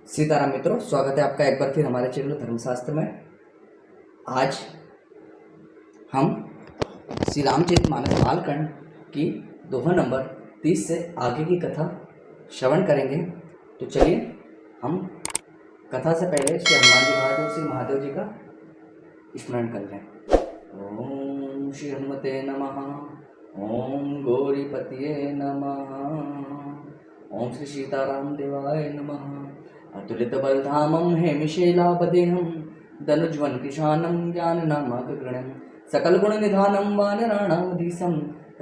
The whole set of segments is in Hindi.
सीताराम मित्रों, स्वागत है आपका एक बार फिर हमारे चैनल धर्मशास्त्र में। आज हम श्री रामचरितमानस बालकांड की दोहा नंबर 30 से आगे की कथा श्रवण करेंगे। तो चलिए हम कथा से पहले श्री हनुमान जी महादेव श्री महादेव जी का स्मरण कर लें। ओम श्री हनुमते नमः। ओम गौरीपतिये नमः। ओम श्री सीताराम देवाय नमः। अतुलित बलधामं हेमिशैलापदेहं धनुज्वन कृशानं ज्ञाननामाग्रगण्यं सकल गुण निधानं वानराणामधीशं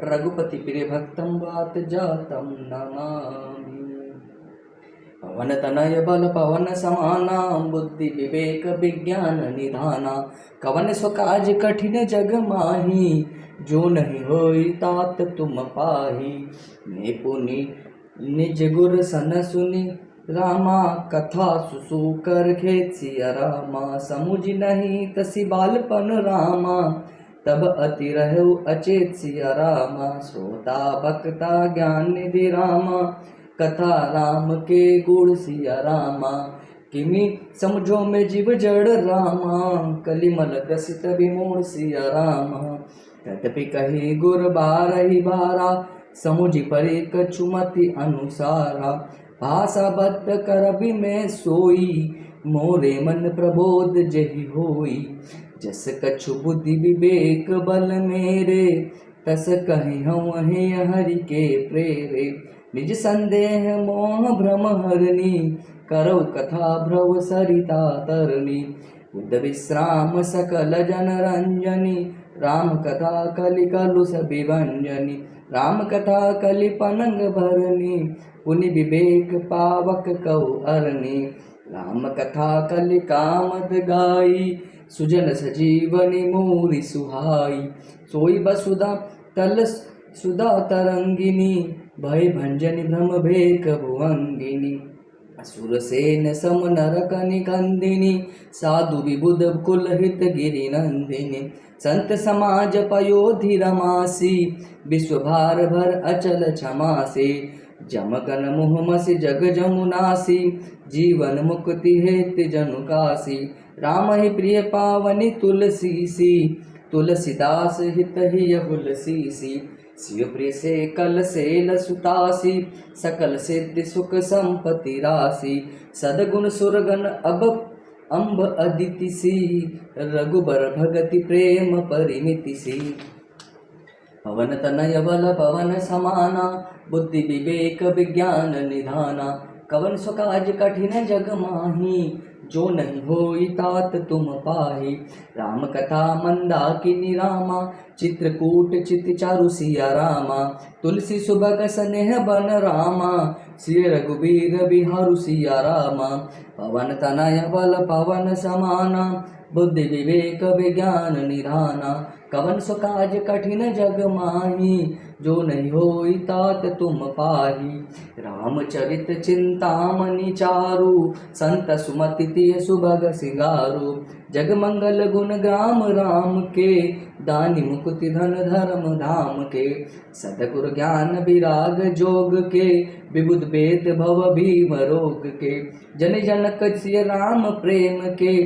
रघुपति प्रिय भक्तं वात जातं नमामि। पवन तनय बल पवन समाना बुद्धि विवेक विज्ञान निधाना कवन सो काज कठिन जग माही जो नहीं होई तात तुम पाही। ने पुनि निज गुर सन सुनी रामा कथा सुसु कर खेत सिया रामा समुझ नहीं तसी बालपन रामा तब अति रहु अचेत सिया रामा श्रोता भक्ता ज्ञान निधि रामा कथा राम के गुण सिया रामा किमि समझो में जीव जड़ रामा कलिमल ग्रसित विमोह सिया रामा तदपि कही गुर बारही बारा समुझ परे कछुमति अनुसारा भाषा बद्ध करबि में सोई मोरे मन प्रबोध जहि होई। जस कछु बुद्धि विवेक बल मेरे तस कहि हवहि हरि के प्रेरे। निज संदेह मोह भ्रम हरनी करौ कथा भ्रव सरिता तरनी। बुद्ध विश्राम सकल जन रंजनी राम कथा कलि कलुष विभंजनी। राम कथा कलि पनंग भरनी पुनि विवेक पावक कौ अरनी। राम कथा कलि कामद गाई सुजन सजीवनी मूरि सुहाई। सोई बसुधा तल सुधा तरंगिनी भय भंजनी भ्रम भेक भुवंगिनी। असुर सेन सम नरक निकंदिनी साधु विबुध कुल हित गिरि नंदिनी। संत समाज पयोधि रमासी विश्व भार भर अचल क्षमासी। जमगन मुहमसि जग जमुनासी जीवन मुक्ति हेतु जनुकासी। राम ही प्रिय पावनी तुलसीसी तुलसीदास हित ही तुलसीसी। शिव प्रिय से कल सेल सुतासी सकल सिद्धि सुख संपत्ति राशि। सदगुण सुरगन अब अम्ब अदिति सी रघुबर भगति प्रेम परिमिति सी। पवन तनय बल पवन समाना बुद्धि विवेक विज्ञान निधाना कवन सो काज कठिन जग माही जो नहीं होई तात तुम पाही। राम कथा मंदाकिनी रामा चित्रकूट चित चारु सिया रामा। तुलसी सुबह स्नेह बन रामा श्री रघुबीर बिहारु सिया रामा। पवन तनय बल पवन समाना बुद्धि विवेक विज्ञान निधाना कवन सो काज कठिन जग माही जो नहीं होई तात तुम पाही। रामचरित चिंतामणि चारु संत सुमति तिय सुभग सिंगारु। जग मंगल गुण ग्राम राम के दानि मुकुति धन धर्म धाम के। सतगुर ज्ञान विराग जोग के विबुध वेद भव भीम रोग के। जन जन कछिय राम प्रेम के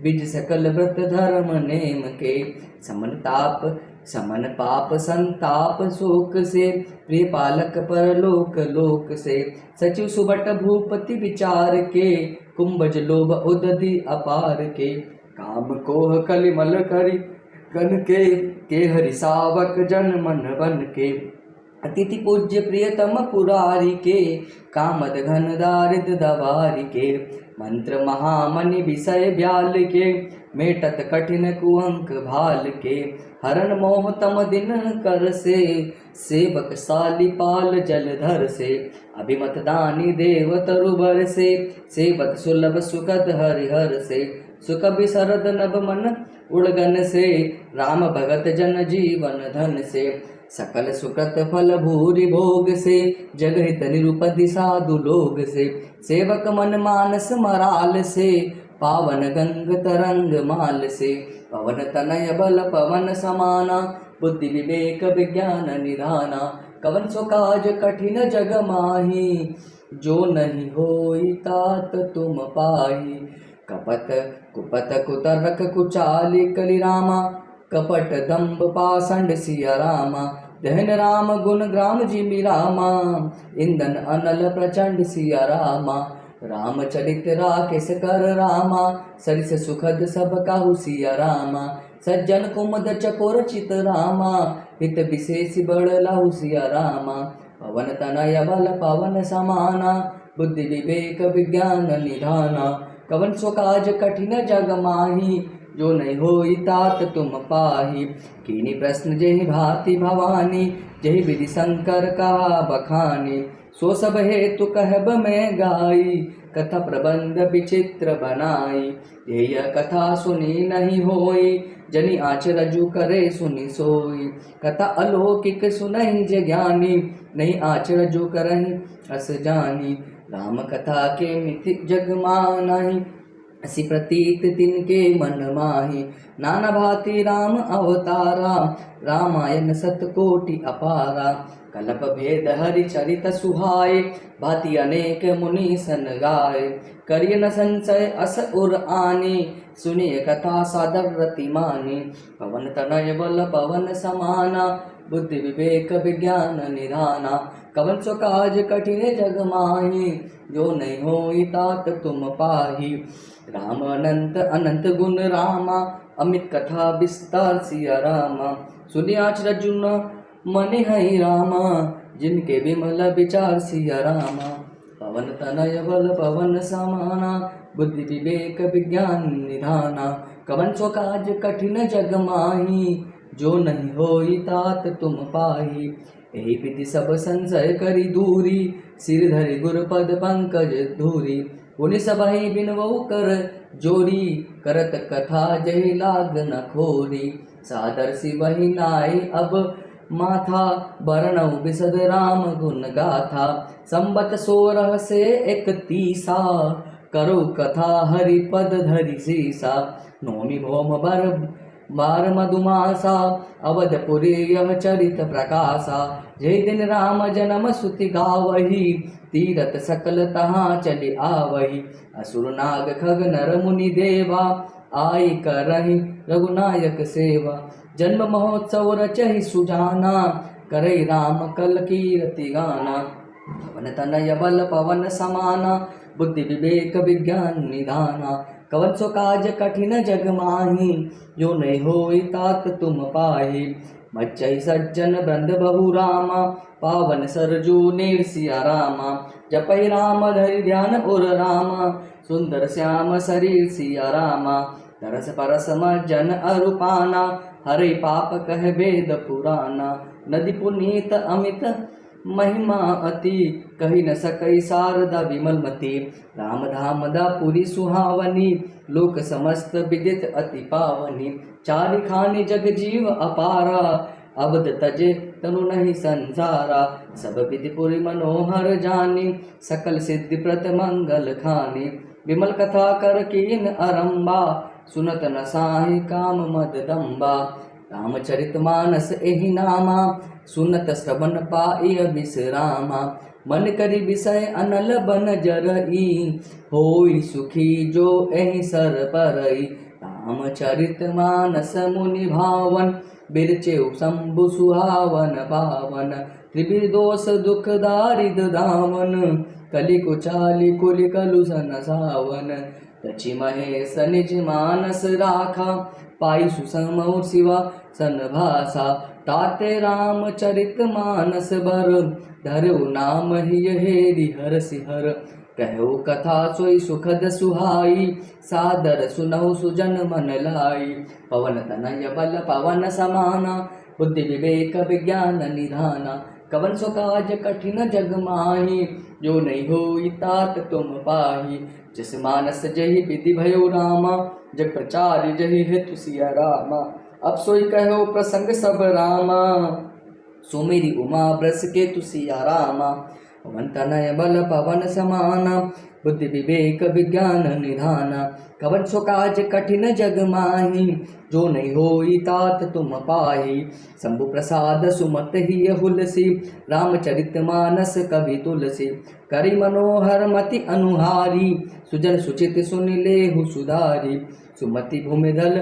बिज सकल व्रत धर्म नेम के। समन पाप संताप शोक से प्रिय पालक परलोक लोक से। सचिव सुबट भूपति विचार के कुंभज लोभ उदधि अपार के। काम कोह कलिमल करि गण के हरि सावक जन मन बन के। अतिथि पूज्य प्रियतम पुरारी के कामद घन दारिद दवारी के। मंत्र महामणि विषय ब्याल के मेटत कठिन कुअंक भाल के। हरण मोह तम दिन कर से सेवक साली पाल जलधर से। अभिमत दानी देव तरुबर से सेवक सुलभ सुखद हरिहर से। सुख बिसरद नभ मन उड़गन से राम भगत जन जीवन धन से। सकल सुकृत फल भूरि भोग से जगहित निरुपधि साधु लोग से। सेवक मन मानस मराल से पावन गंग तरंग माल से। पवन तनय बल पवन समाना बुद्धि विवेक विज्ञान निधाना कवन सो काज कठिन जग माही जो नहीं होई तात तुम पाही। कपट कुपत कुतर्क कुचाली कली रामा, कपट दंभ पाषंड सिया रामा। दहन राम गुण ग्राम जिमि रामा, इंदन अनल प्रचंड सिया रामा। रामचरित राकेश कर रामा, सरिस सुखद सब काहू सिया रामा। सज्जन कुमद चकोर चित रामा, हित विशेष बड़ लाहू सिया रामा। पवन तनय बल पवन समाना, बुद्धि विवेक विज्ञान निधाना। कवन सो काज कठिन जग माही, जो नहीं होई तात तुम पाही। कीनी प्रश्न जेहि भांति भवानी, जेहि विधि शंकर कहा बखानी। सो सब हेतु कहब मैं गाई, कथा प्रबंध विचित्र बनाई। यह कथा सुनी नहीं होई, जनि आँच रजू करे सुनी सोई। कथा अलौकिक सुनहि जे ज्ञानी, नहीं आँच रजू करहि अस जानी। राम कथा के मिथि जग मानहि, असी प्रतीत तिनके मन माही। नाना भांति राम अवतारा, रामायण सतकोटि अपारा। कलप भेद हरि चरित सुहाए, भांति अनेक मुनि सन गाए। करिय न संशय अस उर आने, सुनिय कथा सादर रति माने। पवन तनय बल पवन समाना, बुद्धि विवेक विज्ञान निधाना। कवन सो काज कठिन जग माही, जो नहीं होई तात तुम पाही। राम अनंत अनंत गुण रामा, अमित कथा विस्तार सिया रामा। सुनियाच रजुन मनि हई रामा, जिनके विमल विचार सिया रामा। पवन तनय बल पवन समाना, बुद्धि विवेक विज्ञान निधाना। कवन सो काज कठिन जग माही, जो नहीं होई तात तुम पाही। यही विधि सब संशय करी दूरी, सिर धरि गुर पद पंकज धूरी। पुनि सबहि बिनवउ कर जोरी, करत कथा जहि लाग न खोरी। सादर सिवहि नाई अब माथा, बरनउ बिसद राम गुण गाथा। संबत 16 से 31, करो कथा हरि पद धरि सीसा। नौमी भौम बार मधुमासा, अवधपुरी यह चरित प्रकाशा। जय दिन राम जन्म सुति गावही, तीरथ सकल तहाँ चले आवही। असुर नाग खग नर मुनि देवा, आई करहि रघुनायक सेवा। जन्म महोत्सव रचहि सुजाना, करई राम कल कीरति गाना। पवन तनय बल पवन समाना, बुद्धि विवेक विज्ञान निधाना। कवन सो काज कठिन जग माही, जो नहीं होई तात तुम पाही। मच्चहि सज्जन बंद बहु रामा, पावन सरजू नीर सिया रामा। जपहि राम धरि ध्यान उर रामा, सुंदर श्याम शरीर सिया रामा। तरस परस जन अरुपाना, हरे पाप कह वेद पुराना। नदी पुनीत अमित महिमा अति, कही न सकई शारदा विमलमती। राम धाम दा पुरी सुहावनी, लोक समस्त विदित अति पावनी। चारि खानी जग जीव अपारा, अवध तजे तनु नहीं संसारा। सब विधि पुरी मनोहर जानी, सकल सिद्धि प्रत मंगल खानी। विमल कथा कर कीन अरंबा, सुनत न साहि काम मद दम्बा। रामचरित मानस एहि नामा, सुनत श्रवण पाई विश्रामा। मन करि विषय अनल बन जरई, होई सुखी जो एहि सर परई। रामचरित मानस मुनि भावन, बिरचेउ शंभु सुहावन पावन। त्रिविध दोष दुख दारिद दावन, कलि कुचाली कुलि कलु सन सावन। रचि महेश निज मानस राखा, पाई सुसमौ शिवा सन भाषा। ताते रामचरित मानस बर, धरु नाम ही हेरि हर सिहर। कहु कथा सोई सुखद सुहाई, सादर सुनहु सुजन मन लाई। पवन तनय बल पवन समाना, बुद्धि विवेक विज्ञान निधाना। कवन सो काज कठिन जग माही, जो नहीं होई तात तुम पाही। जिस मानस जहि विधि भयो रामा, जग प्रचार जहि हेतु सिया रामा। अब सोई कहो प्रसंग सब रामा, सो मेरी उमा ब्रस के तुसिया रामा। पवन तनय बल पवन समाना बुद्धि विवेक विज्ञान निधाना। कवन सो काज कठिन जग माही जो नहीं होई तात तुम पाही। शंभु प्रसाद सुमत ही हुलसी रामचरित मानस कवि तुलसी। करि मनोहर मति अनुहारी सुजन सुचित सुन लेहु सुधारी। सुमति भूमिधल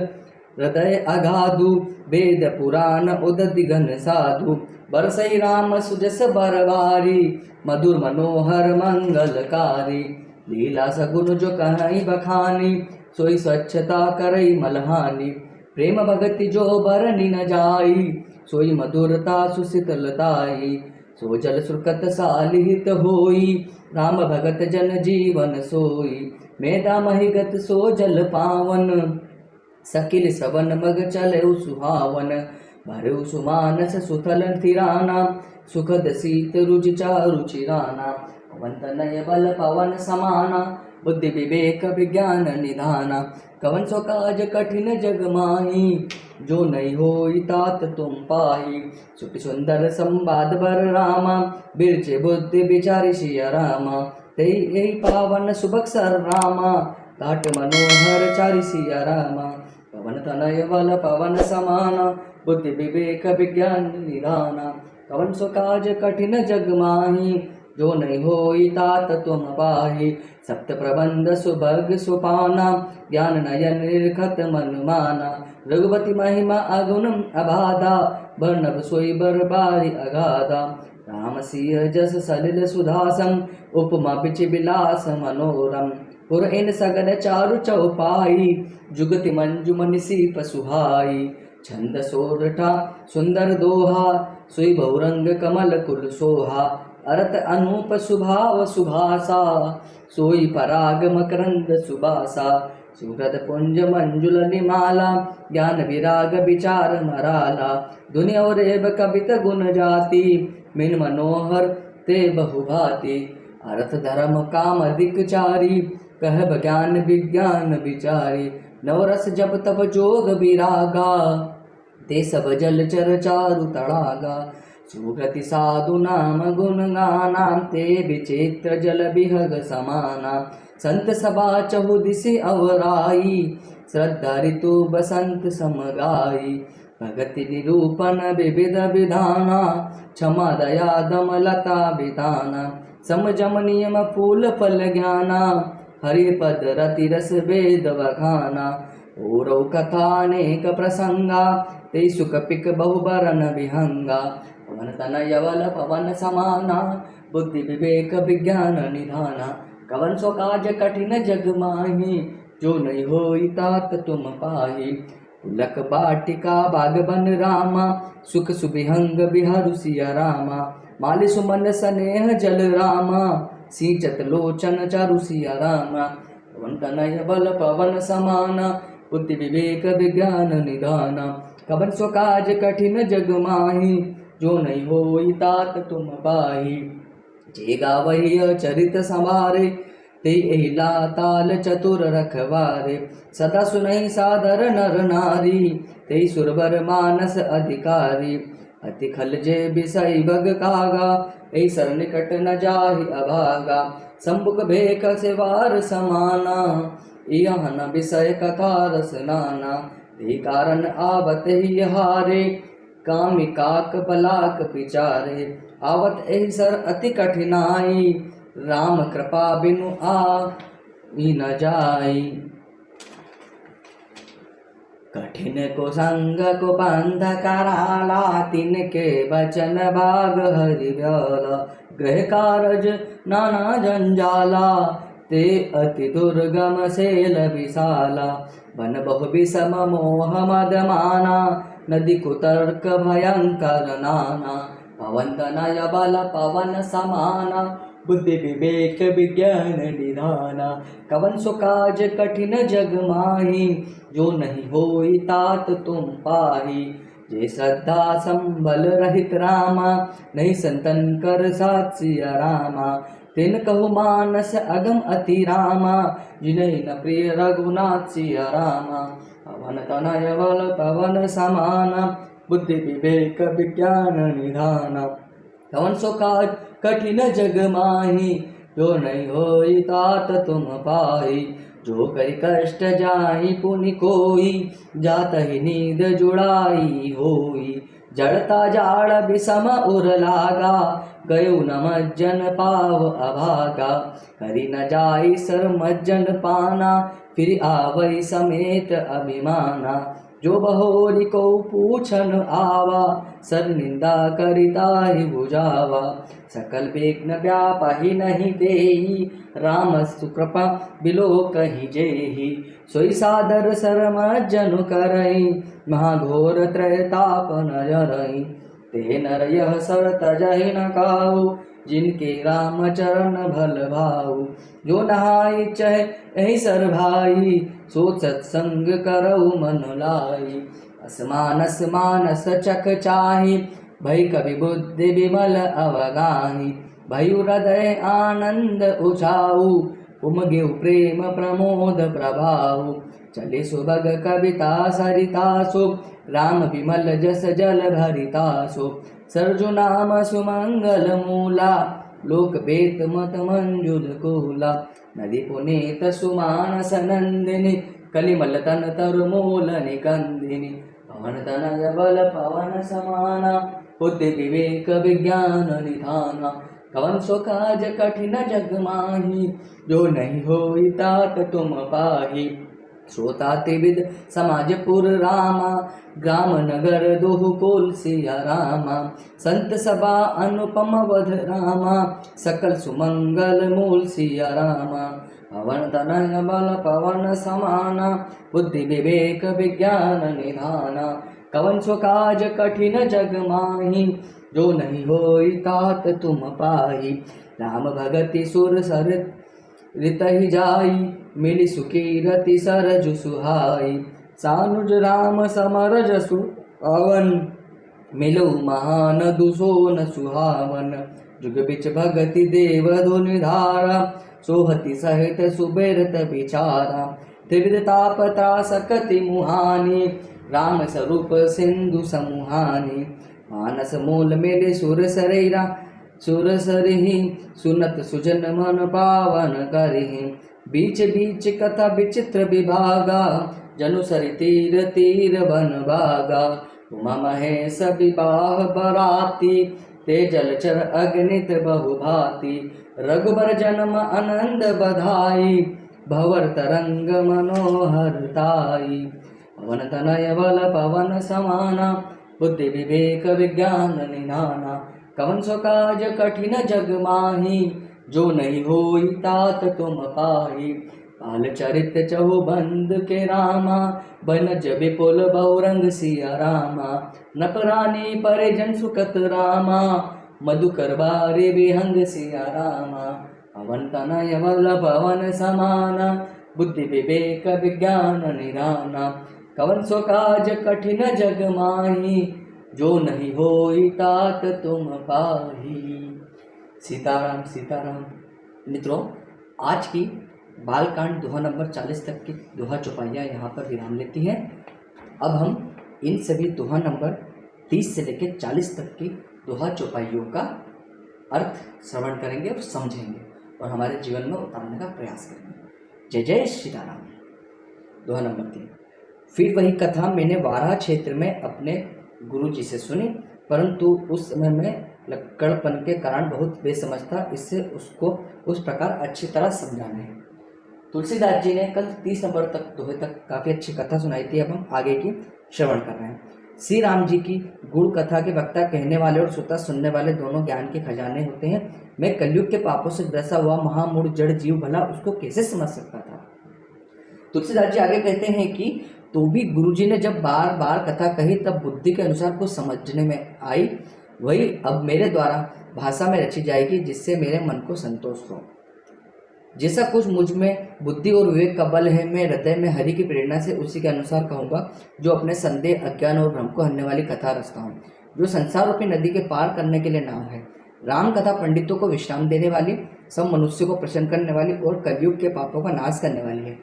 हृदय अगाधु वेद पुराण उदति घन साधु। बरसई राम सुजस बरवारी मधुर मनोहर मंगलकारी। लीला सगुन जो कहीं बखानी सोई स्वच्छता करई मलहानी। प्रेम भगति जो बरनि न जाई सोई मधुरता सुशीतलताई। सो जल सुरकत सालिहित होई राम भगत जन जीवन सोई। मेधा महिगत सो जल पावन सकिल सवन मग चले सुहावन। भरऊ सुमानस सुथल थिराना सुखद शीत रुचि चारु चिराना। पवन तनय बल पवन समाना बुद्धि विवेक विज्ञान निधाना। कवन सो काज कठिन जग माही जो नहीं होई तात तुम पाही। सुखी सुंदर संवाद बर रामा बिरचे बुद्धि विचारि सिया रामा। तेई यही पावन सुबक्सर रामा काट मनोहर चारि सिया रामा। पवन तनय बल पवन समाना बुद्धि विवेक विज्ञान निधाना। कवन सो काज कठिन जग माही जो नहीं होई तात तुम पाही। सप्त प्रबंध सुभग सुपाना ज्ञान नयन निर्खत मन माना। रघुपति महिमा अगुण अबाधा बर्नभ सोई बरबारी अगाधा। राम सिंह जस सलिल सुधासम उपमा बिच विलास मनोरम। पुर इन सगन चारु चौपाई जुगति मंजुमन सीप सुहाई। छंद सोरठा सुंदर दोहा सोई बहुरंग कमल कुल सोहा। अरत अनूप सुभाव सुभासा सोई पराग मकरंद सुबासा। सुहृद पुंज मंजुल निमाला ज्ञान विराग विचार मराला। दुनिया और एब कवित गुण जाति मिन मनोहर ते बहुभाति। अर्थ धर्म काम अधिक चारी कहब ज्ञान विज्ञान विचारी। नवरस जब तब जोग विरागा ते सब जल चर चारु तड़ागा। सुकृति साधु नाम गुण गाना ते विचित्र जल विहग समाना। संत सभा चहुदिशि अवराई श्रद्धा ऋतु बसंत समगाई। भगति निरूपण विविध विधाना क्षमा दया दम लता विधाना। समझम नियम फूल फल ज्ञाना हरि पद रति रस वेद वखाना। औरौ कथा अनेक प्रसंगा ते सुख पिक बहुबरन विहंगा। पवन तनय बल पवन समाना बुद्धि विवेक विज्ञान निधाना। कवन सो काज कठिन जग माही जो नहीं होई तात तुम पाही। पुलक बाटिका बागबन रामा सुख सुबिहंग बिहारु सिया रामा। माली सुमन स्नेह जल रामा सिंचत लोचन चारु सिया रामा। पवन तनय बल पवन समाना बुद्धि विवेक विज्ञान निधाना। कवन सो काज कठिन जग माही जो नहीं होई तात तुम पाही। जे गावही चरित संवारे ते एहिला ताल चतुर रखवारे। सदा सुनहि सादर नर नारी ते सुरबर मानस अधिकारी। अति खल जे बिसई बग कागा ए सर निकट न जाहि अभागा। संबुक भेक सेवार समाना यह न विषय कथा रस नाना। ते कारण आवत ही हारे कामिकाक बलाक विचारे। आवत एहि सर अति कठिनाई राम कृपा बिनु आई न जाई। कठिन को संग को बंध कराला तिनके बचन बाग हरि ब्याला। गृह कारज नाना जंजाला ते अति दुर्गम सेल विशाला। बन बहु विषम मोह मद माना नदी कुतर्क भयंकर नाना। पवन तनय बल पवन समाना बुद्धि विवेक विज्ञान निधाना। कवन सो काज कठिन जग माही जो नहीं होई तात तुम पाही। जे श्रद्धा संबल रहित रामा नहीं संतन कर साथ सिया रामा। तिन कहु मानस अगम अति रामा जिन्हें न प्रिय रघुनाथ सिया रामा। पवन तनय बल पवन समाना बुद्धि विवेक विज्ञान निधाना। कवन सो काज कठिन जग माही, जो नहीं होई तात तुम पाही। जो करि कष्ट जाहि पुनि कोई, जात ही नींद जुड़ाई होई। जड़ता जाड़ विषम उर लागा, गयो न मज्जन पाव अभागा। करि न जाई सर मज्जन पाना, फिर आवई समेत अभिमाना। जो बहोरी को पूछन आवा, सर निंदा करिता ही बुझावा। सकल विघ्न व्यापहि नहीं देही, राम सुकृपा बिलो कहीं जेही। सोई सादर सरम जनु करई, महाघोर त्रयताप नजरई। ते नर यह सर तजहि न काहू, जिनके राम चरण भल भाऊ। जो नहाई चहे यही सर भाई, सो सत्संग करऊ मन लाई। असमानस मानस चख चाहि, भई कवि बुद्धि विमल अवगाही। भयु हृदय आनंद उछाऊ, उमगे प्रेम प्रमोद प्रभाऊ। चले सुभग कविता सरितासु, राम विमल जस जल भरितासु। सरजु नाम सुमंगल मूला, लोक वेद मत मंजुल कूला। नदी पुनीत सुमानस नंदिनी, कलिमल तन तरुमूल निकंदिनी। पवन तनय बल पवन समाना, बुद्धि विवेक विज्ञान निधाना। कवन सो काज कठिन जग माही, जो नहीं होई तात तुम पाही। श्रोता त्रिविध समाजपुर रामा, ग्राम नगर दोहु कुल सिया रामा। संत सभा अनुपम वध रामा, सकल सुमंगल मूल सिया रामा। पवन तनय बल पवन समाना, बुद्धि विवेक विज्ञान निधाना। कवन सो काज कठिन जग माही, जो नहीं होई तात तुम पाही। राम भगति सुर सरित रितहि जाई, मिली सुखी रति सरजु सुहाई। सानुज राम समर जसु पवन, मिलो महान दुसोन सुहावन। जुग बिच भगति देव धुनि धारा, सोहति सहित सुबेरत विचारा। त्रिविध ताप त्रासकति मुहानी, राम स्वरूप सिंधु समुहानी। मानस मूल मेले सुर सरेरा, सुर सरहि सुनत सुजन मन पावन करहि। बीच बीच कथा विचित्र विभागा, जनु सरि तीर तीर बन भागा। उमा महेश विवाह बराती, ते जलचर अगणित बहुभांति। रघुबर जन्म आनंद बधाई, भवर तरंग मनोहरताई। पवन तनय बल पवन समाना, बुद्धि विवेक विज्ञान निधाना। कवन सो काज कठिन जग माही, जो नहीं होई तात तुम पाही। पाल चरित चहु बंद के रामा, बनज विपुल बहुरंग सिया रामा। नपरानी परिजन सुखत रामा, मधुकर बारे विहंग सिया रामा। पवन तनय बल पवन समाना, बुद्धि विवेक विज्ञान निधाना। कवन सो काज कठिन जग माही, जो नहीं होई तात तुम पाही। सीताराम सीताराम। मित्रों, आज की बालकांड दोहा नंबर 40 तक की दोहा चौपाइयाँ यहाँ पर विराम लेती हैं। अब हम इन सभी दोहा नंबर 30 से लेकर 40 तक की दोहा चौपाइयों का अर्थ श्रवण करेंगे और समझेंगे और हमारे जीवन में उतारने का प्रयास करेंगे। जय जय सीताराम। दोहा नंबर 3। फिर वही कथा मैंने वाराह क्षेत्र में अपने गुरु जी से सुनी, परंतु उस समय में लक्कड़पन के कारण बहुत बेसमझ था, इससे उसको उस प्रकार अच्छी तरह समझाना है। तुलसीदास जी ने कल 30 नंबर तक दोहे तक काफ़ी अच्छी कथा सुनाई थी। अब हम आगे की श्रवण कर रहे हैं। श्री राम जी की गुड़ कथा के वक्ता कहने वाले और श्रोता सुनने वाले दोनों ज्ञान के खजाने होते हैं। मैं कलयुग के पापों से ग्रसा हुआ महामूढ़ जड़ जीव भला उसको कैसे समझ सकता था। तुलसीदास जी आगे कहते हैं कि तो भी गुरुजी ने जब बार बार कथा कही तब बुद्धि के अनुसार कुछ समझने में आई, वही अब मेरे द्वारा भाषा में रची जाएगी, जिससे मेरे मन को संतोष हो। जैसा कुछ मुझ में बुद्धि और विवेक का बल है, मैं हृदय में हरि की प्रेरणा से उसी के अनुसार कहूँगा, जो अपने संदेह अज्ञान और भ्रम को हरने वाली कथा रचता हूँ, जो संसार रूपी नदी के पार करने के लिए नाव है। राम कथा पंडितों को विश्राम देने वाली, सब मनुष्य को प्रसन्न करने वाली और कलयुग के पापों का नाश करने वाली है।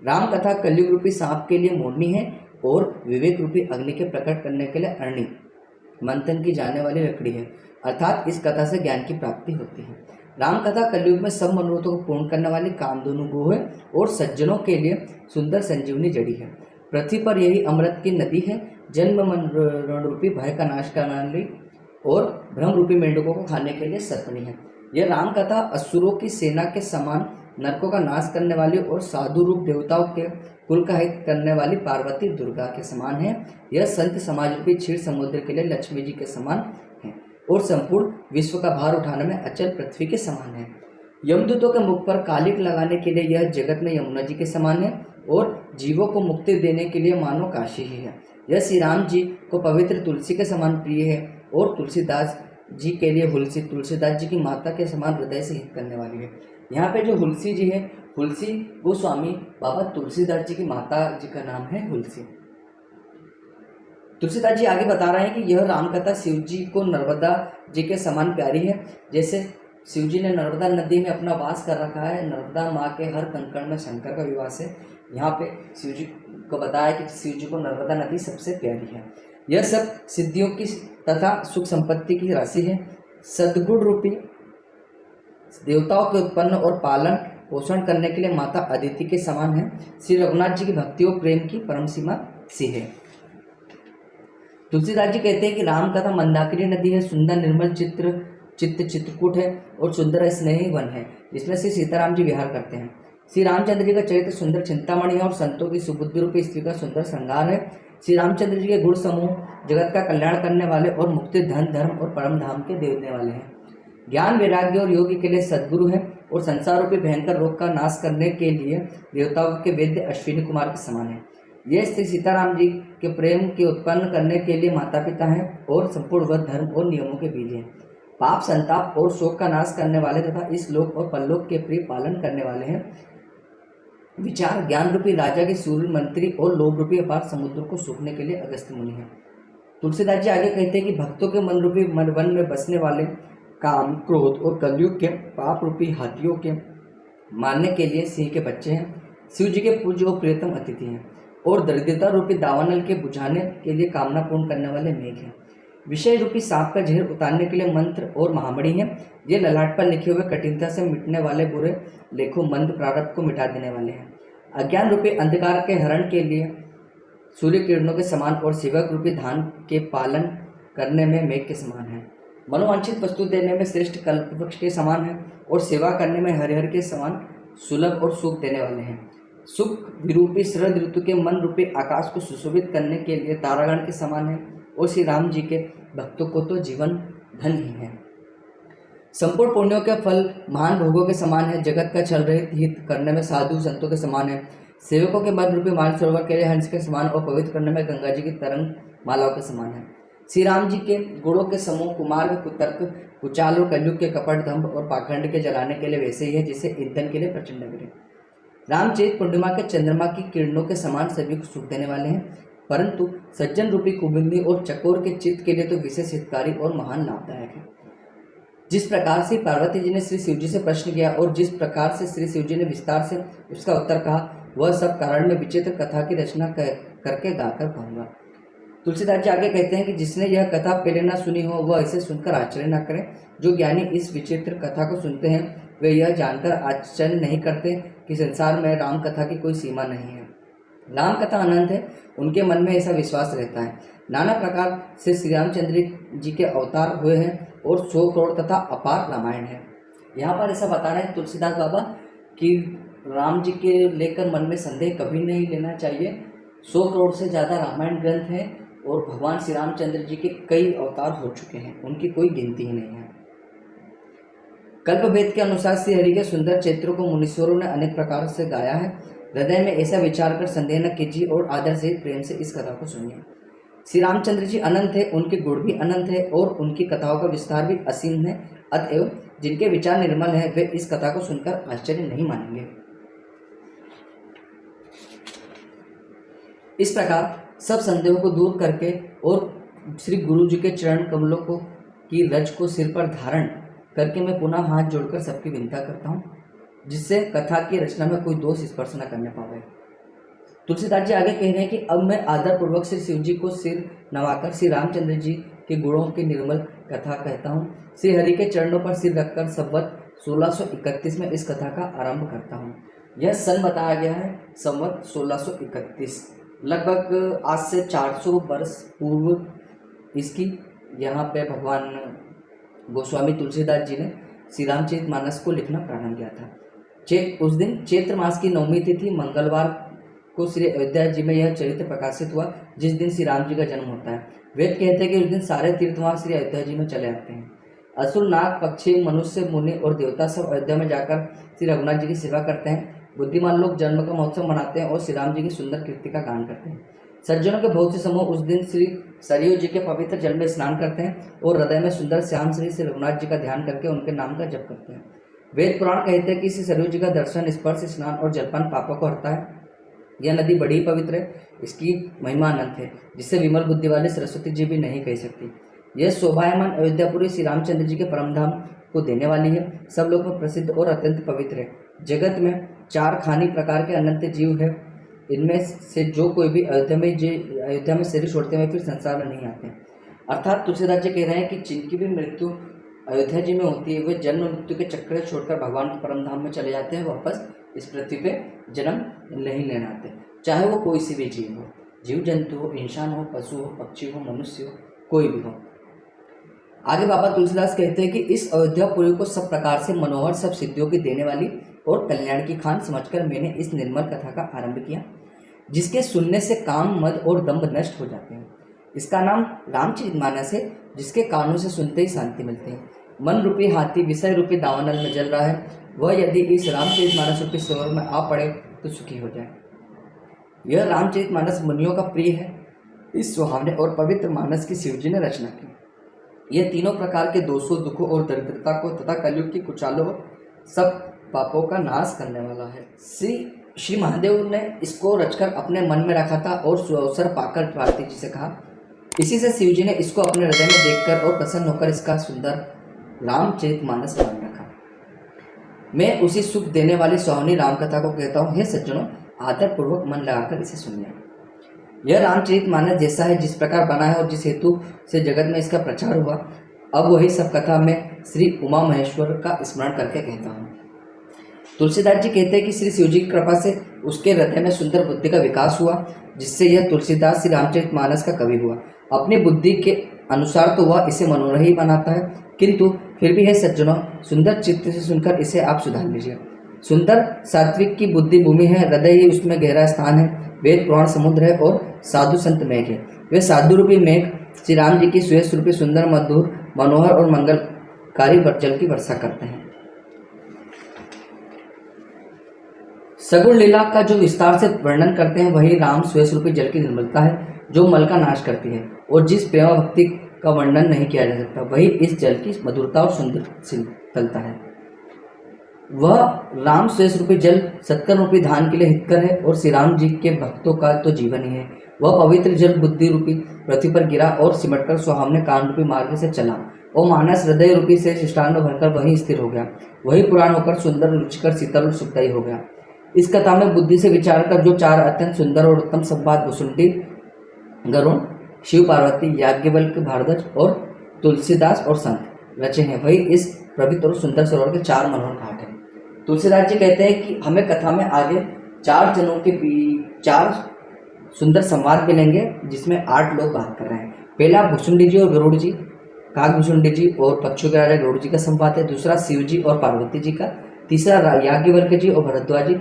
राम कथा कलयुग रूपी सांप के लिए मोरनी है और विवेक रूपी अग्नि के प्रकट करने के लिए अरणी, मंथन की जाने वाली लकड़ी है। अर्थात इस कथा से ज्ञान की प्राप्ति होती है। राम कथा कलयुग में सब मनोरथों को पूर्ण करने वाली कामधेनु गो है और सज्जनों के लिए सुंदर संजीवनी जड़ी है। पृथ्वी पर यही अमृत की नदी है, जन्म मरण रूपी भय का नाश करने वाली और भ्रम रूपी मेंढकों को खाने के लिए सर्पणी है। यह राम कथा असुरों की सेना के समान नरकों का नाश करने वाली और साधु रूप देवताओं के कुल का हित करने वाली पार्वती दुर्गा के समान है। यह संत समाज रूपी क्षीर समुद्र के लिए लक्ष्मी जी के समान है और संपूर्ण विश्व का भार उठाने में अचल पृथ्वी के समान है। यमदूतों के मुख पर कालिक लगाने के लिए यह जगत में यमुना जी के समान है और जीवों को मुक्ति देने के लिए मानो काशी ही है। यह श्री राम जी को पवित्र तुलसी के समान प्रिय है और तुलसीदास जी के लिए हुलसी तुलसीदास जी की माता के समान हृदय से हित करने वाली है। यहाँ पे जो हुलसी जी है, हुलसी गोस्वामी बाबा तुलसीदास जी की माता जी का नाम है हुलसी। तुलसीदास जी आगे बता रहे हैं कि यह रामकथा शिव जी को नर्मदा जी के समान प्यारी है। जैसे शिव जी ने नर्मदा नदी में अपना वास कर रखा है, नर्मदा माँ के हर कंकण में शंकर का विवास है। यहाँ पे शिव जी को बताया कि शिव जी को नर्मदा नदी सबसे प्यारी है। यह सब सिद्धियों की तथा सुख संपत्ति की राशि है। सद्गुण रूपी देवताओं के उत्पन्न और पालन पोषण करने के लिए माता अदिति के समान है। श्री रघुनाथ जी की भक्ति और प्रेम की परम सीमा सी है। तुलसीदास जी कहते हैं कि राम कथा मंदाकिनी नदी है, सुंदर निर्मल चित्रकूट है और सुंदर स्नेही वन है, जिसमें श्री सीताराम जी विहार करते हैं। श्री रामचंद्र जी का चरित्र सुंदर चिंतामणि है और संतों की सुबुद्धि रूपी स्त्री का सुंदर श्रृंगार है। श्री रामचंद्र जी के गुण समूह जगत का कल्याण करने वाले और मुक्ति धन धर्म और परम धाम के देने वाले हैं। ज्ञान वैराग्य और योग के लिए सद्गुरु है और संसार रूपी भयंकर रोग का नाश करने के लिए देवताओं के वेद्य अश्विनी कुमार के समान है। यह श्री सीताराम जी के प्रेम के उत्पन्न करने के लिए माता पिता हैं और संपूर्ण व धर्म और नियमों के बीज हैं। पाप संताप और शोक का नाश करने वाले तथा इस लोक और परलोक के प्रिय पालन करने वाले हैं। विचार ज्ञान रूपी राजा के सूर्य मंत्री और लोभ रूपी अपार समुद्र को सूखने के लिए अगस्त्य मुनि है। तुलसीदास जी आगे कहते हैं कि भक्तों के मन रूपी वन में बसने वाले काम क्रोध और कलयुग के पाप रूपी हाथियों के मारने के लिए सिंह के बच्चे हैं। शिव जी के पूज्य और प्रियतम अतिथि हैं और दरिद्रता रूपी दावानल के बुझाने के लिए कामना पूर्ण करने वाले मेघ हैं। विषय रूपी सांप का जहर उतारने के लिए मंत्र और महामणि है। ये ललाट पर लिखे हुए कठिनता से मिटने वाले बुरे लेखों मंद प्रारब्ध को मिटा देने वाले हैं। अज्ञान रूपी अंधकार के हरण के लिए सूर्य किरणों के समान और सेवक रूपी धान के पालन करने में मेघ के समान है। मनोवांछित वस्तु देने में श्रेष्ठ कल्पवृक्ष के समान है और सेवा करने में हरिहर के समान सुलभ और सुख देने वाले हैं। सुख विरूपी शरद ऋतु के मन रूपी आकाश को सुशोभित करने के लिए तारागण के समान है और श्री राम जी के भक्तों को तो जीवन धन ही है। संपूर्ण पुण्यों के फल महान भोगों के समान है। जगत का छल रहित हित करने में साधु संतों के समान है। सेवकों के मन रूपी मानसरोवर के लिए हंस के समान और पवित्र करने में गंगा जी की तरंग मालाओं के समान है। श्री राम जी के गुणों के समूह कुमार में कुतर्क कुचाल और कलयुग के कपट दंभ और पाखंड के जलाने के लिए वैसे ही है जिसे ईंधन के लिए प्रचंड गिरे। रामचरित पूर्णिमा के चंद्रमा की किरणों के समान सभी को सुख देने वाले हैं, परंतु सज्जन रूपी कुबिंदी और चकोर के चित्त के लिए तो विशेष हितकारी और महान लाभदायक है। जिस प्रकार से पार्वती जी ने श्री शिव जी से प्रश्न किया और जिस प्रकार से श्री शिव जी ने विस्तार से उसका उत्तर कहा, वह सब कारण में विचित्र कथा की रचना करके गाकर कहूँगा। तुलसीदास जी आगे कहते हैं कि जिसने यह कथा पहले न सुनी हो वह इसे सुनकर आश्चर्य न करे। जो ज्ञानी इस विचित्र कथा को सुनते हैं वे यह जानकर आश्चर्य नहीं करते कि संसार में राम कथा की कोई सीमा नहीं है। राम कथा अनंत है, उनके मन में ऐसा विश्वास रहता है। नाना प्रकार से श्री रामचंद्र जी के अवतार हुए हैं और 100 करोड़ तथा अपार रामायण है। यहाँ पर ऐसा बता रहे हैं तुलसीदास बाबा कि राम जी के लेकर मन में संदेह कभी नहीं लेना चाहिए। 100 करोड़ से ज़्यादा रामायण ग्रंथ है और भगवान श्री रामचंद्र जी के कई अवतार हो चुके हैं, उनकी कोई गिनती ही नहीं है। कल्पभेद के अनुसार श्री हरि के सुंदर चरित्रों को मुनीश्वरों ने अनेक प्रकार से गाया है। हृदय में ऐसा विचार कर संदेह न कीजिए और आदर से प्रेम से इस कथा को सुनिए। श्री रामचंद्र जी अनंत है, उनके गुण भी अनंत है और उनकी कथाओं का विस्तार भी असीम है। अतएव जिनके विचार निर्मल है वे इस कथा को सुनकर आश्चर्य नहीं मानेंगे। इस प्रकार सब संदेहों को दूर करके और श्री गुरु जी के चरण कमलों को की रज को सिर पर धारण करके मैं पुनः हाथ जोड़कर सबकी विनता करता हूँ, जिससे कथा की रचना में कोई दोष स्पर्श न करने पावे। तुलसीदास जी आगे कह रहे हैं कि अब मैं आदर पूर्वक श्री शिव जी को सिर नवाकर श्री रामचंद्र जी के गुणों की निर्मल कथा कहता हूँ। श्री हरि के चरणों पर सिर रखकर संवत 1631 में इस कथा का आरंभ करता हूँ। यह सन बताया गया है संवत 1631, लगभग आज से 400 वर्ष पूर्व इसकी यहाँ पे भगवान गोस्वामी तुलसीदास जी ने श्री रामचरितमानस को लिखना प्रारंभ किया था। उस दिन चैत्र मास की नवमी तिथि मंगलवार को श्री अयोध्या जी में यह चरित्र प्रकाशित हुआ, जिस दिन श्री राम जी का जन्म होता है। वेद कहते हैं कि उस दिन सारे तीर्थवान श्री अयोध्या जी में चले आते हैं। असुर, नाग, पक्षी, मनुष्य, मुनि और देवता सब अयोध्या में जाकर श्री रघुनाथ जी की सेवा करते हैं। बुद्धिमान लोग जन्म का महोत्सव मनाते हैं और श्री राम जी की सुंदर कीर्ति का गान करते हैं। सज्जनों के बहुत से समूह उस दिन श्री सरयू जी के पवित्र जल में स्नान करते हैं और हृदय में सुंदर श्याम श्री रघुनाथ जी का ध्यान करके उनके नाम का जप करते हैं। वेद पुराण कहते हैं कि श्री सरयू जी का दर्शन, स्पर्श, स्नान और जलपान पापों को हरता है। यह नदी बड़ी पवित्र है, इसकी महिमा अनंत है, जिससे विमल बुद्धि वाले सरस्वती जी भी नहीं कह सकती। यह शोभायमान अयोध्यापुरी श्री रामचंद्र जी के परम धाम को देने वाली है। सब लोगों में प्रसिद्ध और अत्यंत पवित्र है। जगत में 4 खानी प्रकार के अनंत जीव है। इनमें से जो कोई भी अयोध्या में शरीर छोड़ते हुए फिर संसार में नहीं आते। अर्थात तुलसीदास जी कह रहे हैं कि जिनकी भी मृत्यु अयोध्या जी में होती है, वे जन्म मृत्यु के चक्कर छोड़कर भगवान के परम धाम में चले जाते हैं, वापस इस पृथ्वी पे जन्म नहीं लेने आते। चाहे वो कोई सी भी जीव हो, जीव जंतु हो, इंसान हो, पशु हो, पक्षी हो, मनुष्य हो, कोई भी हो। आगे बाबा तुलसीदास कहते हैं कि इस अयोध्यापुरी को सब प्रकार से मनोहर, सब सिद्धियों की देने वाली और कल्याण की खान समझकर मैंने इस निर्मल कथा का आरंभ किया, जिसके सुनने से काम, मद और दंभ नष्ट हो जाते हैं। इसका नाम रामचरितमानस है, जिसके कानों से सुनते ही शांति मिलती है। मन रूपी हाथी विषय रूपी दावानल में जल रहा है, वह यदि इस रामचरितमानस रूपी सरोवर में आ पड़े तो सुखी हो जाए। यह रामचरितमानस मुनियों का प्रिय है। इस सुहावने और पवित्र मानस की शिवजी ने रचना की। यह तीनों प्रकार के दोषों, दुखों और दरिद्रता को तथा कलयुग की कुचालों सब पापों का नाश करने वाला है। श्री महादेव ने इसको रचकर अपने मन में रखा था और सुअवसर पाकर पार्वती जी से कहा। इसी से शिवजी ने इसको अपने हृदय में देखकर और प्रसन्न होकर इसका सुंदर रामचरितमानस नाम रखा। मैं उसी सुख देने वाली सुहावनी रामकथा को कहता हूँ। हे सज्जनों, आदरपूर्वक मन लगाकर इसे सुनिए। यह रामचरितमानस जैसा है, जिस प्रकार बना है और जिस हेतु से जगत में इसका प्रचार हुआ, अब वही सब कथा में श्री उमा महेश्वर का स्मरण करके कहता हूँ। तुलसीदास जी कहते हैं कि श्री शिवजी की कृपा से उसके हृदय में सुंदर बुद्धि का विकास हुआ, जिससे यह तुलसीदास श्री रामचरितमानस का कवि हुआ। अपनी बुद्धि के अनुसार तो वह इसे मनोरम ही बनाता है, किंतु फिर भी है सज्जनों, सुंदर चित्त से सुनकर इसे आप सुधार लीजिए। सुंदर सात्विक की बुद्धि भूमि है, हृदय ही उसमें गहरा स्थान है। वेद पुराण समुद्र है और साधु संत मेघ है। वे साधु रूपी मेघ श्री राम जी की सुयश रूपी सुंदर, मधुर, मनोहर और मंगलकारी जल की वर्षा करते हैं। सगुण लीला का जो विस्तार से वर्णन करते हैं, वही राम सुयश रूपी जल की निर्मलता है, जो मल का नाश करती है। और जिस प्रेम भक्ति का वर्णन नहीं किया जा सकता, वही इस जल की मधुरता और सुंदरता है। वह राम सुयश रूपी जल सत्कर्म रूपी धान के लिए हितकर है और श्री राम जी के भक्तों का तो जीवन ही है। वह पवित्र जल बुद्धि रूपी पृथ्वी पर गिरा और सिमटकर सुहावने कान रूपी मार्ग से चला और मानस हृदय रूपी से शिष्टान में भरकर वहीं स्थिर हो गया। वही पुराण होकर सुंदर, रुचिकर, शीतल और सुखदायी हो गया। इस कथा में बुद्धि से विचार कर जो 4 अत्यंत सुंदर और उत्तम संवाद वसुंठी, गरुण, शिव पार्वती, याज्ञवल्क्य, भारद्वाज और तुलसीदास और संत रचे हैं, वही इस पवित्र और सुंदर सरोवर के 4 मनोहर घाट हैं। तुलसीदास जी कहते हैं कि हमें कथा में आगे 4 जनों के बीच 4 सुंदर संवाद मिलेंगे, जिसमें 8 लोग बात कर रहे हैं। पहला भुसुंडी जी और गरुड़ जी, काक भुसुंडी जी और पक्षियों के राजा गरुड़ जी का संवाद है। दूसरा शिव जी और पार्वती जी का, तीसरा याज्ञवल्क्य जी और भरद्वाज जी,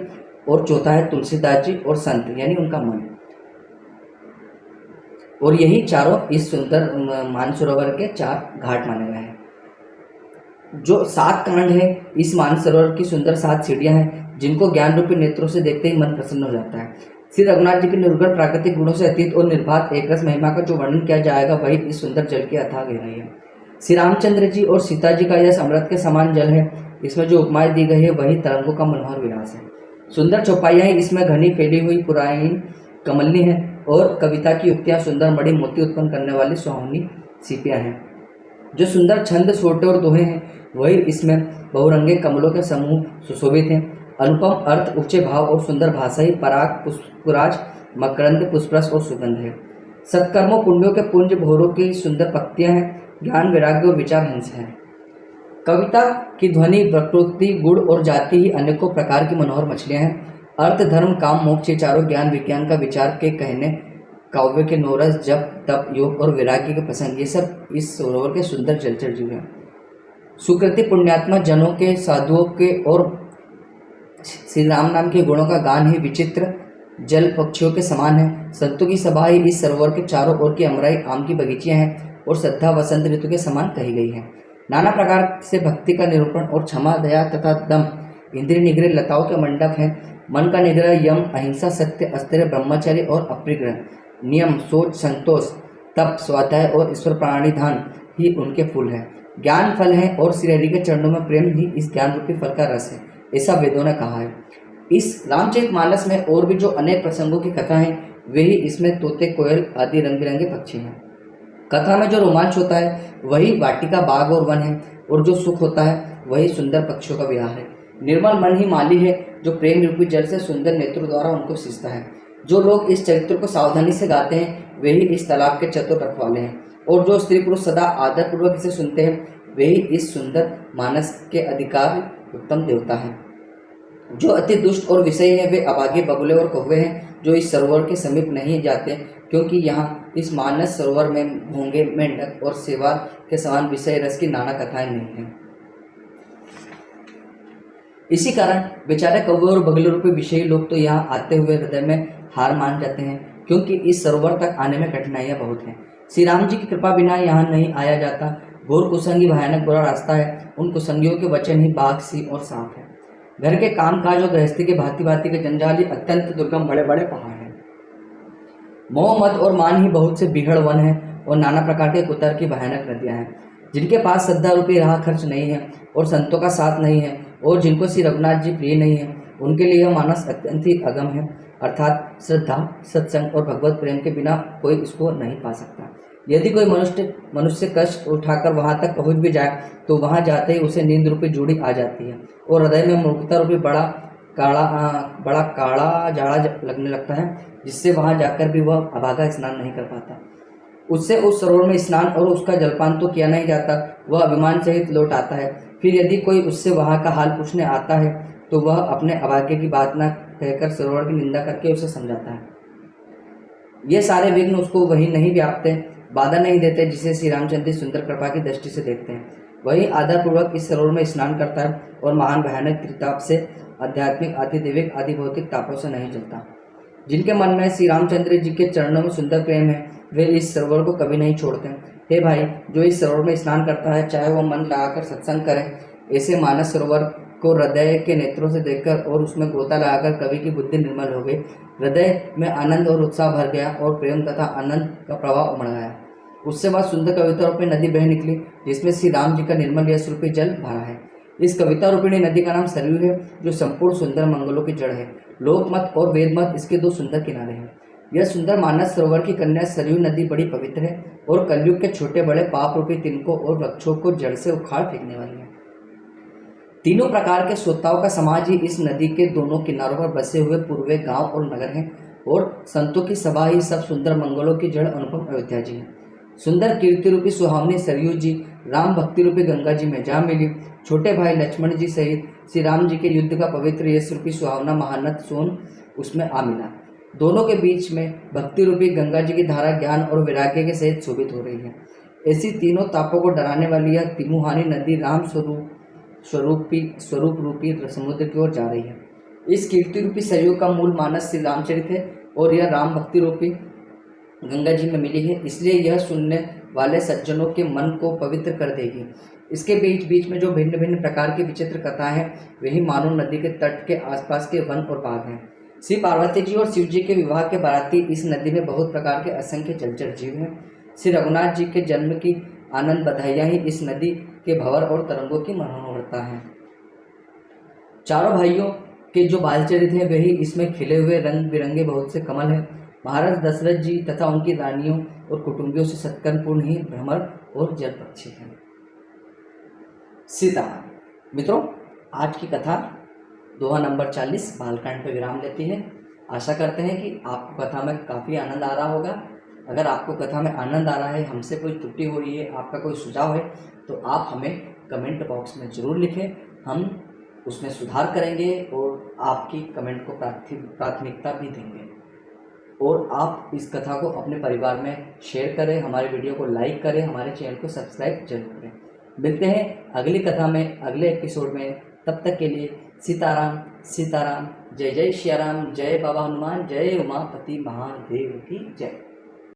और चौथा है तुलसीदास जी और संत, यानी उनका मन। और यही चारों इस सुंदर मानसरोवर के 4 घाट माने गए हैं। जो 7 कांड है, इस मानसरोवर की सुंदर 7 सीढ़ियां हैं, जिनको ज्ञान रूपी नेत्रों से देखते ही मन प्रसन्न हो जाता है। श्री रघुनाथ जी के निर्गुण प्राकृतिक गुणों से अतीत और निर्बाध एकरस महिमा का जो वर्णन किया जाएगा, वही इस सुंदर जल की अथाह गहराई है। श्री रामचंद्र जी और सीता जी का यह अमृत के समान जल है। इसमें जो उपमाएं दी गई है, वही तरंगों का मनोहर विलास है। सुंदर चौपाइयाँ इसमें घनी फैली हुई पुरानी कमलनी है और कविता की युक्तियाँ सुंदर मणि मोती उत्पन्न करने वाली सुहावनी सीपियाँ हैं। जो सुंदर छंद, सोटे और दोहे हैं, वही इसमें बहुरंगे कमलों के समूह सुशोभित हैं। अनुपम अर्थ, ऊंचे भाव और सुंदर भाषा ही पराग, पुष्पराज, मकरंद, पुष्परस और सुगंध है। सत्कर्मों पुण्यों के पुंज भोरों की सुंदर पक्तियां हैं, ज्ञान वैराग्य और विचार हंस है। कविता की ध्वनि प्रकृति गुण और जाति ही अनेकों प्रकार की मनोहर मछलियां हैं। अर्थ धर्म काम मोक्ष ये चारों ज्ञान विज्ञान का विचार के कहने, काव्य के नोरस जप तप योग और वैराग्य के प्रसंग, ये सब इस सरोवर के सुंदर जलचर जीव हैं। सुकृति पुण्यात्मा जनों के साधुओं के और श्री राम नाम के गुणों का गान ही विचित्र जल पक्षियों के समान है। संतों की सभा ही इस सरोवर के चारों ओर की अमराई आम की बगीचियां हैं और श्रद्धा वसंत ऋतु के समान कही गई है। नाना प्रकार से भक्ति का निरूपण और क्षमा दया तथा दम इंद्रिय निग्रह लताओं के मंडप है। मन का निग्रह यम अहिंसा सत्य अस्त्र ब्रह्मचर्य और अप्रिग्रह नियम सोच संतोष तप स्वाध्याय और ईश्वर प्राणिधान ही उनके फूल है। ज्ञान फल है और श्री हरि के चरणों में प्रेम ही इस ज्ञान रूपी फल का रस है, ऐसा वेदों ने कहा है। इस रामचरितमानस में और भी जो अनेक प्रसंगों की कथा है वे ही इसमें तोते कोयल आदि रंग बिरंगे पक्षी हैं। कथा में जो रोमांच होता है वही वाटिका बाग और वन है, और जो सुख होता है वही सुंदर पक्षियों का विहार है। निर्मल मन ही माली है जो प्रेम रूपी जल से सुंदर नेत्रों द्वारा उनको सींचता है। जो लोग इस चरित्र को सावधानी से गाते हैं वे ही इस तालाब के चतुर रखवाले हैं, और जो स्त्री पुरुष सदा आदर पूर्वक इसे सुनते हैं वे ही इस सुंदर मानस के अधिकार उत्तम देवता हैं। जो अति दुष्ट और विषयी है वे अभागे बगुले और कौवे हैं जो इस सरोवर के समीप नहीं जाते, क्योंकि यहाँ इस मानस सरोवर में भोंगे मेंढक और सेवार के समान विषय रस की नाना कथाएं नहीं हैं। इसी कारण बेचारे कौवे और बगुले रूपी विषयी लोग तो यहाँ आते हुए हृदय में हार मान जाते हैं, क्योंकि इस सरोवर तक आने में कठिनाइयाँ बहुत हैं। श्री राम जी की कृपा बिना यहाँ नहीं आया जाता। घोर कुसंगी भयानक बुरा रास्ता है। उन कुसंगियों के वचन ही बाघ सिंह और सांप है। घर के काम काज और गृहस्थी के भांति भांति के जंजाली अत्यंत दुर्गम बड़े बड़े पहाड़ हैं। मोह मद और मान ही बहुत से बिगड़ वन है और नाना प्रकार के कुतर की भयानक नदियां हैं। जिनके पास श्रद्धा रूपी राह खर्च नहीं है और संतों का साथ नहीं है और जिनको श्री रघुनाथ जी प्रिय नहीं है, उनके लिए यह मानस अत्यंत ही अगम है। अर्थात श्रद्धा सत्संग और भगवत प्रेम के बिना कोई इसको नहीं पा सकता। यदि कोई मनुष्य कष्ट उठाकर वहां तक पहुंच भी जाए तो वहां जाते ही उसे नींद रूपी जूड़ी आ जाती है और हृदय में मूर्खता रूपी बड़ा काड़ा जाड़ा लगने लगता है, जिससे वहां जाकर भी वह अभागा स्नान नहीं कर पाता। उससे उस सरोवर में स्नान और उसका जलपान तो किया नहीं जाता, वह अभिमान सहित लौट आता है। फिर यदि कोई उससे वहां का हाल पूछने आता है तो वह अपने अभाग्य की बात न कहकर सरोवर की निंदा करके उसे समझाता है। ये सारे विघ्न उसको वही नहीं व्यापते, बाधा नहीं देते जिसे श्री रामचंद्र सुंदर कृपा की दृष्टि से देखते हैं। वही आदरपूर्वक इस सरोवर में स्नान करता है और महान भयानक त्रिताप से आध्यात्मिक आदि दैविक आदि भौतिक तापों से नहीं जलता। जिनके मन में श्री रामचंद्र जी के चरणों में सुंदर प्रेम है वे इस सरोवर को कभी नहीं छोड़ते। हे भाई, जो इस सरोवर में स्नान करता है चाहे वह मन लगाकर सत्संग करे, ऐसे मानस सरोवर को हृदय के नेत्रों से देखकर और उसमें गोता लगाकर कवि की बुद्धि निर्मल हो गई। हृदय में आनंद और उत्साह भर गया और प्रेम तथा आनंद का प्रवाह उमड़ गया। उससे बाद सुंदर कविता रूपी नदी बह निकली जिसमें श्री राम जी का निर्मल यश रूपी जल भरा है। इस कविता रूपिणी नदी का नाम सरयू है, जो संपूर्ण सुंदर मंगलों की जड़ है। लोक मत और वेद मत इसके दो सुंदर किनारे हैं। यह सुंदर मानस सरोवर की कन्या सरयू नदी बड़ी पवित्र है और कलयुग के छोटे बड़े पाप रूपी तिनकों और वृक्षों को जड़ से उखाड़ फेंकने वाली है। तीनों प्रकार के श्रोताओं का समाज ही इस नदी के दोनों किनारों पर बसे हुए पूर्वे गांव और नगर हैं और संतों की सभा ही सब सुंदर मंगलों की जड़ अनुपम अयोध्या जी है। सुंदर कीर्ति रूपी सुहावनी सरयू जी राम भक्ति रूपी गंगा जी में जा मिली। छोटे भाई लक्ष्मण जी सहित श्री राम जी के युद्ध का पवित्र यश रूपी सुहावना महानद सोन उसमें आ मिला। दोनों के बीच में भक्ति रूपी गंगा जी की धारा ज्ञान और वैराग्य के सहित शोभित हो रही है। ऐसी तीनों तापों को डराने वाली यह तिमुहानी नदी राम स्वरूप रूपी समुद्र की ओर जा रही है। इस कीर्ति रूपी सरयू का मूल मानस श्री रामचरित है और यह राम भक्ति रूपी गंगा जी में मिली है, इसलिए यह सुनने वाले सज्जनों के मन को पवित्र कर देगी। इसके बीच बीच में जो भिन्न भिन्न प्रकार की विचित्र कथाएं हैं वही मानो नदी के तट के आसपास के वन और बाग हैं। श्री पार्वती जी और शिव जी के विवाह के बाराती इस नदी में बहुत प्रकार के असंख्य जलचर जीव हैं। श्री रघुनाथ जी के जन्म की आनंद बधाइयाँ ही इस नदी के भंवर और तरंगों की मनोहरता है। चारों भाइयों के जो बालचरित हैं वही इसमें खिले हुए रंग बिरंगे बहुत से कमल हैं। महाराज दशरथ जी तथा उनकी रानियों और कुटुंबियों से सत्कर्मपूर्ण ही भ्रमर और जल पक्षी हैं। सीता मित्रों, आज की कथा दोहा नंबर 40 बालकांड पर विराम लेती है। आशा करते हैं कि आपको कथा में काफ़ी आनंद आ रहा होगा अगर आपको कथा में आनंद आ रहा है, हमसे कोई त्रुटि हो रही है, आपका कोई सुझाव है, तो आप हमें कमेंट बॉक्स में ज़रूर लिखें। हम उसमें सुधार करेंगे और आपकी कमेंट को प्राथमिकता भी देंगे। और आप इस कथा को अपने परिवार में शेयर करें, हमारे वीडियो को लाइक करें, हमारे चैनल को सब्सक्राइब जरूर करें। मिलते हैं अगली कथा में, अगले एपिसोड में। तब तक के लिए सीताराम सीताराम, जय जय श्री राम, जय बाबा हनुमान, जय उमापति महादेव की जय।